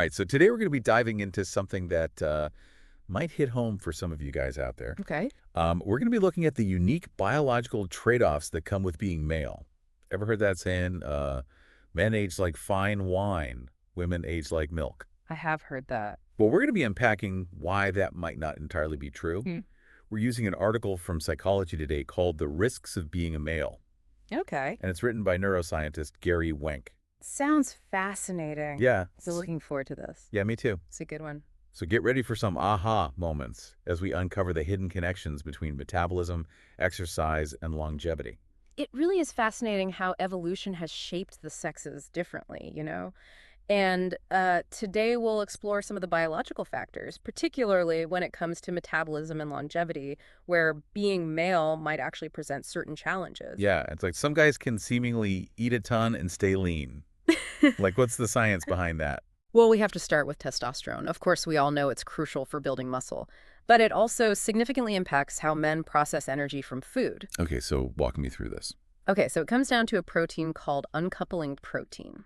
All right, so today we're going to be diving into something that might hit home for some of you guys out there. Okay. We're going to be looking at the unique biological trade-offs that come with being male. Ever heard that saying, men age like fine wine, women age like milk? I have heard that. Well, we're going to be unpacking why that might not entirely be true. Hmm. We're using an article from Psychology Today called The Risks of Being a Male, Okay. and it's written by neuroscientist Gary Wenk. Sounds fascinating. Yeah, So looking forward to this. yeah, me too. It's a good one. So get ready for some aha moments as we uncover the hidden connections between metabolism, exercise, and longevity. It really is fascinating how evolution has shaped the sexes differently, And today we'll explore some of the biological factors, particularly when it comes to metabolism and longevity, where being male might actually present certain challenges. Yeah, it's like some guys can seemingly eat a ton and stay lean. Like, what's the science behind that? Well, we have to start with testosterone. Of course, we all know it's crucial for building muscle, but it also significantly impacts how men process energy from food. Okay, so walk me through this. Okay, so it comes down to a protein called uncoupling protein,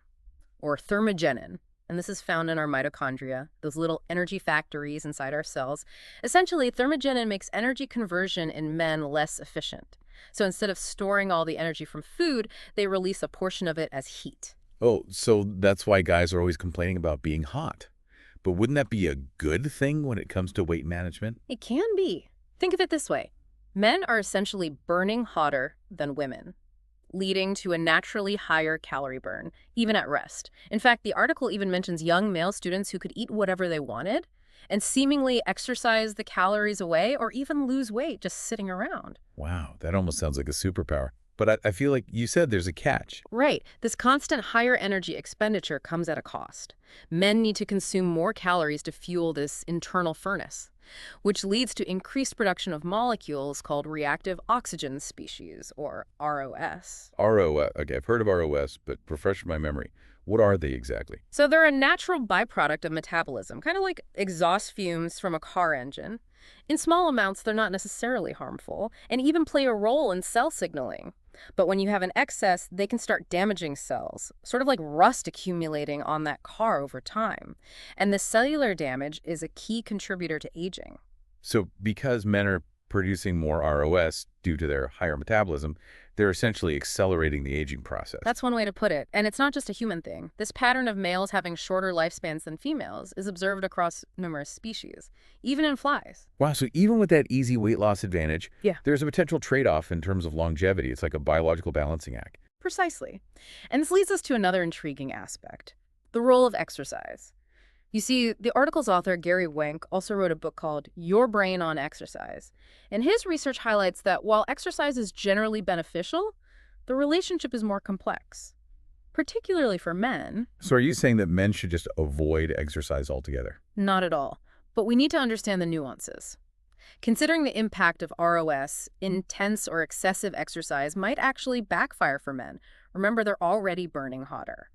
or thermogenin, and this is found in our mitochondria, those little energy factories inside our cells. Essentially, thermogenin makes energy conversion in men less efficient. So instead of storing all the energy from food, they release a portion of it as heat. Oh, so that's why guys are always complaining about being hot. But wouldn't that be a good thing when it comes to weight management? It can be. Think of it this way. Men are essentially burning hotter than women, leading to a naturally higher calorie burn, even at rest. In fact, the article even mentions young male students who could eat whatever they wanted and seemingly exercise the calories away or even lose weight just sitting around. Wow, that almost sounds like a superpower. But I feel like you said there's a catch. Right. This constant higher energy expenditure comes at a cost. Men need to consume more calories to fuel this internal furnace, which leads to increased production of molecules called reactive oxygen species, or ROS. ROS. Okay, I've heard of ROS, but refresh my memory. What are they exactly? So they're a natural byproduct of metabolism, kind of like exhaust fumes from a car engine. In small amounts, they're not necessarily harmful, and even play a role in cell signaling. But when you have an excess, they can start damaging cells, sort of like rust accumulating on that car over time. And the cellular damage is a key contributor to aging. So because men are producing more ROS due to their higher metabolism, they're essentially accelerating the aging process. That's one way to put it. And it's not just a human thing. This pattern of males having shorter lifespans than females is observed across numerous species, even in flies. Wow, so even with that easy weight loss advantage, Yeah. there's a potential trade-off in terms of longevity. It's like a biological balancing act. Precisely. And this leads us to another intriguing aspect, the role of exercise. You see, the article's author, Gary Wenk, also wrote a book called Your Brain on Exercise. And his research highlights that while exercise is generally beneficial, the relationship is more complex, particularly for men. So are you saying that men should just avoid exercise altogether? Not at all. But we need to understand the nuances. Considering the impact of ROS, intense or excessive exercise might actually backfire for men. Remember, they're already burning hotter.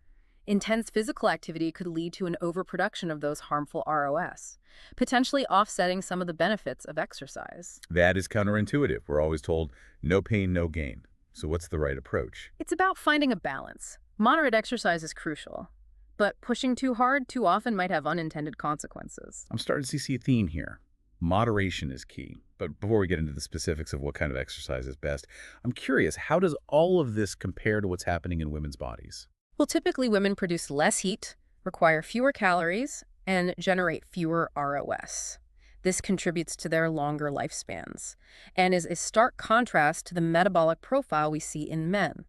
Intense physical activity could lead to an overproduction of those harmful ROS, potentially offsetting some of the benefits of exercise. That is counterintuitive. We're always told, no pain, no gain. So what's the right approach? It's about finding a balance. Moderate exercise is crucial, but pushing too hard too often might have unintended consequences. I'm starting to see a theme here. Moderation is key. But before we get into the specifics of what kind of exercise is best, I'm curious, how does all of this compare to what's happening in women's bodies? Well, typically women produce less heat, require fewer calories, and generate fewer ROS. This contributes to their longer lifespans and is a stark contrast to the metabolic profile we see in men.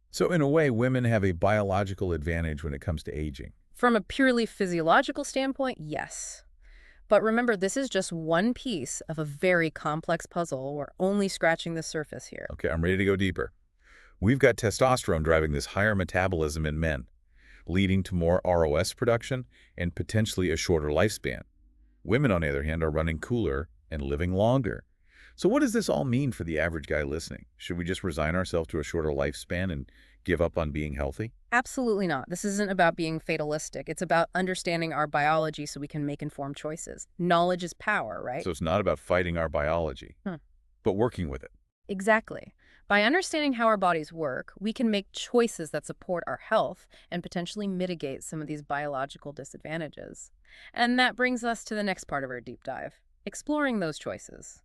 So in a way, women have a biological advantage when it comes to aging. From a purely physiological standpoint, yes. But remember, this is just one piece of a very complex puzzle. We're only scratching the surface here. Okay, I'm ready to go deeper. We've got testosterone driving this higher metabolism in men, leading to more ROS production and potentially a shorter lifespan. Women, on the other hand, are running cooler and living longer. So what does this all mean for the average guy listening? Should we just resign ourselves to a shorter lifespan and give up on being healthy? Absolutely not. This isn't about being fatalistic. It's about understanding our biology so we can make informed choices. Knowledge is power, right? So it's not about fighting our biology, but working with it. Exactly. By understanding how our bodies work, we can make choices that support our health and potentially mitigate some of these biological disadvantages. And that brings us to the next part of our deep dive, exploring those choices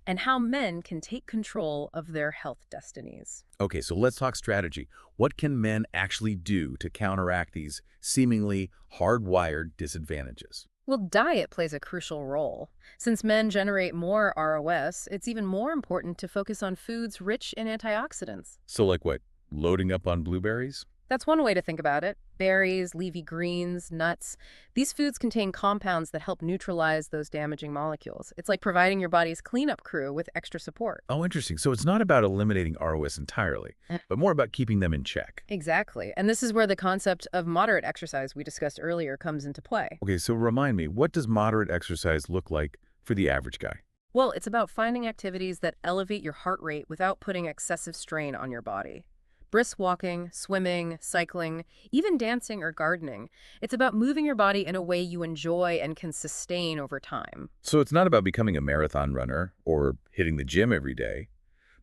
and how men can take control of their health destinies. Okay, so let's talk strategy. What can men actually do to counteract these seemingly hardwired disadvantages? Well, diet plays a crucial role. Since men generate more ROS, it's even more important to focus on foods rich in antioxidants. So like what, loading up on blueberries? That's one way to think about it. Berries, leafy greens, nuts. These foods contain compounds that help neutralize those damaging molecules. It's like providing your body's cleanup crew with extra support. Oh, interesting. So it's not about eliminating ROS entirely, Eh, but more about keeping them in check. Exactly. And this is where the concept of moderate exercise we discussed earlier comes into play. Okay, so remind me, what does moderate exercise look like for the average guy? Well, it's about finding activities that elevate your heart rate without putting excessive strain on your body. Brisk walking, swimming, cycling, even dancing or gardening. It's about moving your body in a way you enjoy and can sustain over time. So it's not about becoming a marathon runner or hitting the gym every day,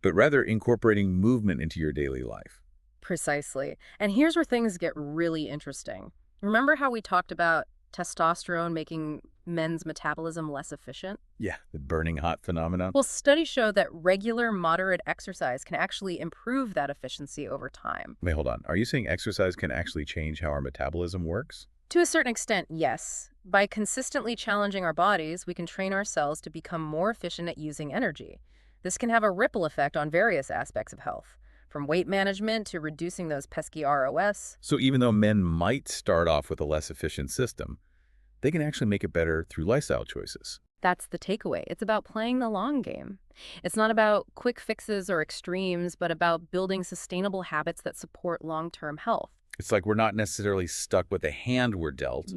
but rather incorporating movement into your daily life. Precisely. And here's where things get really interesting. Remember how we talked about testosterone making men's metabolism less efficient? Yeah, the burning hot phenomenon. Well, studies show that regular, moderate exercise can actually improve that efficiency over time. Wait, hold on. Are you saying exercise can actually change how our metabolism works? To a certain extent, yes. By consistently challenging our bodies, we can train our cells to become more efficient at using energy. This can have a ripple effect on various aspects of health, from weight management to reducing those pesky ROS. So even though men might start off with a less efficient system, they can actually make it better through lifestyle choices. That's the takeaway. It's about playing the long game. It's not about quick fixes or extremes, but about building sustainable habits that support long-term health. It's like we're not necessarily stuck with the hand we're dealt.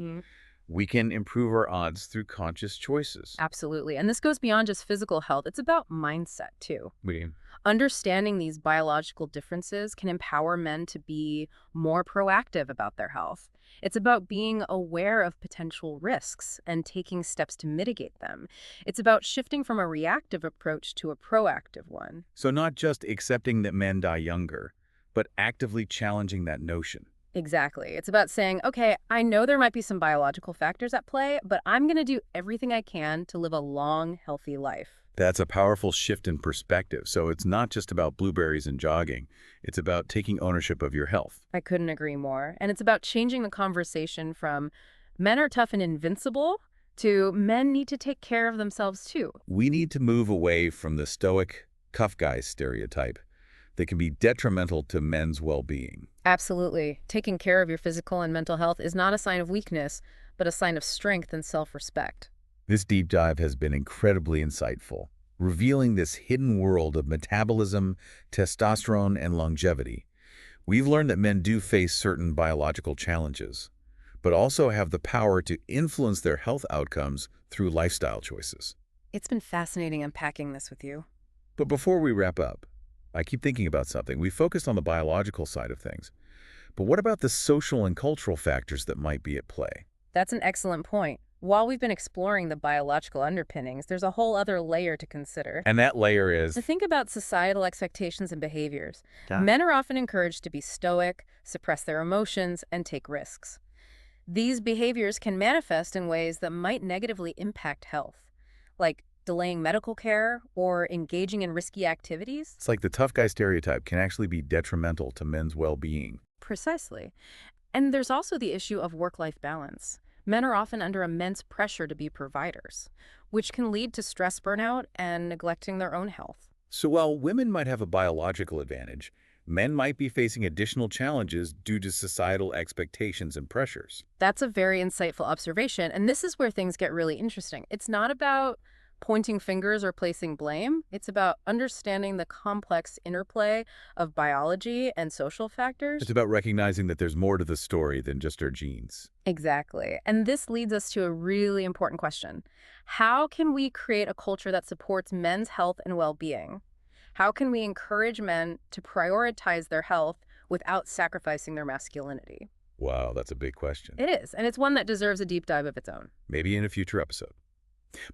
We can improve our odds through conscious choices. Absolutely. And this goes beyond just physical health. It's about mindset, too. We Understanding these biological differences can empower men to be more proactive about their health. It's about being aware of potential risks and taking steps to mitigate them. It's about shifting from a reactive approach to a proactive one. So not just accepting that men die younger, but actively challenging that notion. Exactly. It's about saying, okay, I know there might be some biological factors at play, but I'm going to do everything I can to live a long, healthy life. That's a powerful shift in perspective. So it's not just about blueberries and jogging. It's about taking ownership of your health. I couldn't agree more. And it's about changing the conversation from men are tough and invincible to men need to take care of themselves too. We need to move away from the stoic, tough guy stereotype that can be detrimental to men's well-being. Absolutely. Taking care of your physical and mental health is not a sign of weakness, but a sign of strength and self-respect. This deep dive has been incredibly insightful, revealing this hidden world of metabolism, testosterone, and longevity. We've learned that men do face certain biological challenges, but also have the power to influence their health outcomes through lifestyle choices. It's been fascinating unpacking this with you. But before we wrap up, I keep thinking about something. We focused on the biological side of things, but what about the social and cultural factors that might be at play? That's an excellent point. While we've been exploring the biological underpinnings, there's a whole other layer to consider. And that layer is, To think about societal expectations and behaviors. Yeah. Men are often encouraged to be stoic, suppress their emotions, and take risks. These behaviors can manifest in ways that might negatively impact health, like delaying medical care or engaging in risky activities. it's like the tough guy stereotype can actually be detrimental to men's well-being. Precisely. And there's also the issue of work-life balance. Men are often under immense pressure to be providers, which can lead to stress burnout and neglecting their own health. So while women might have a biological advantage, men might be facing additional challenges due to societal expectations and pressures. That's a very insightful observation, and this is where things get really interesting. It's not about pointing fingers or placing blame. It's about understanding the complex interplay of biology and social factors. It's about recognizing that there's more to the story than just our genes. Exactly. And this leads us to a really important question. How can we create a culture that supports men's health and well-being? How can we encourage men to prioritize their health without sacrificing their masculinity? Wow, that's a big question. It is, and it's one that deserves a deep dive of its own. Maybe in a future episode.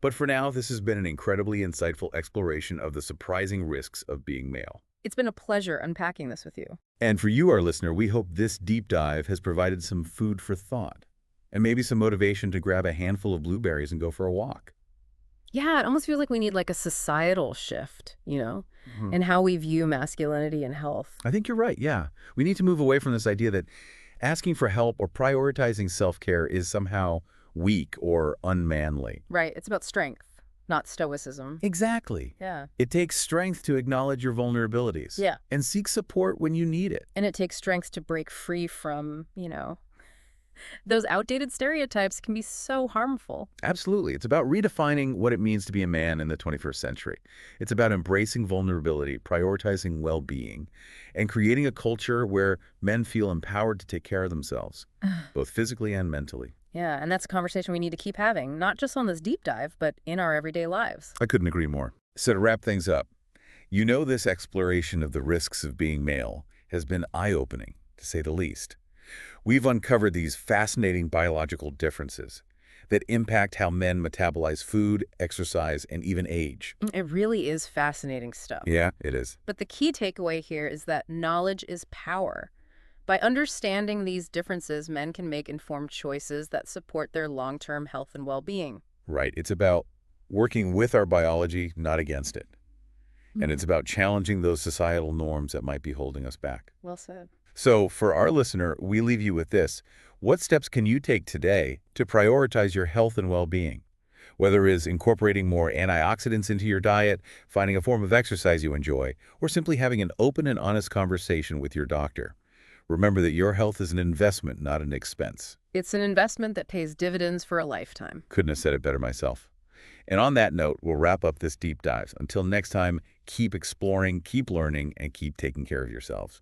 But for now, this has been an incredibly insightful exploration of the surprising risks of being male. It's been a pleasure unpacking this with you. And for you, our listener, we hope this deep dive has provided some food for thought and maybe some motivation to grab a handful of blueberries and go for a walk. Yeah, it almost feels like we need like a societal shift, in how we view masculinity and health. I think you're right, yeah. We need to move away from this idea that asking for help or prioritizing self-care is somehow weak or unmanly. Right, it's about strength, not stoicism. Exactly. Yeah. It takes strength to acknowledge your vulnerabilities. Yeah. And seek support when you need it. And it takes strength to break free from, those outdated stereotypes can be so harmful. Absolutely. It's about redefining what it means to be a man in the 21st century. It's about embracing vulnerability, prioritizing well-being, and creating a culture where men feel empowered to take care of themselves, both physically and mentally. Yeah, and that's a conversation we need to keep having, not just on this deep dive, but in our everyday lives. I couldn't agree more. So to wrap things up, this exploration of the risks of being male has been eye-opening, to say the least. We've uncovered these fascinating biological differences that impact how men metabolize food, exercise, and even age. It really is fascinating stuff. Yeah, it is. But the key takeaway here is that knowledge is power. By understanding these differences, men can make informed choices that support their long-term health and well-being. Right. It's about working with our biology, not against it. And it's about challenging those societal norms that might be holding us back. Well said. So for our listener, we leave you with this. What steps can you take today to prioritize your health and well-being? Whether it is incorporating more antioxidants into your diet, finding a form of exercise you enjoy, or simply having an open and honest conversation with your doctor. Remember that your health is an investment, not an expense. It's an investment that pays dividends for a lifetime. Couldn't have said it better myself. And on that note, we'll wrap up this deep dive. Until next time, keep exploring, keep learning, and keep taking care of yourselves.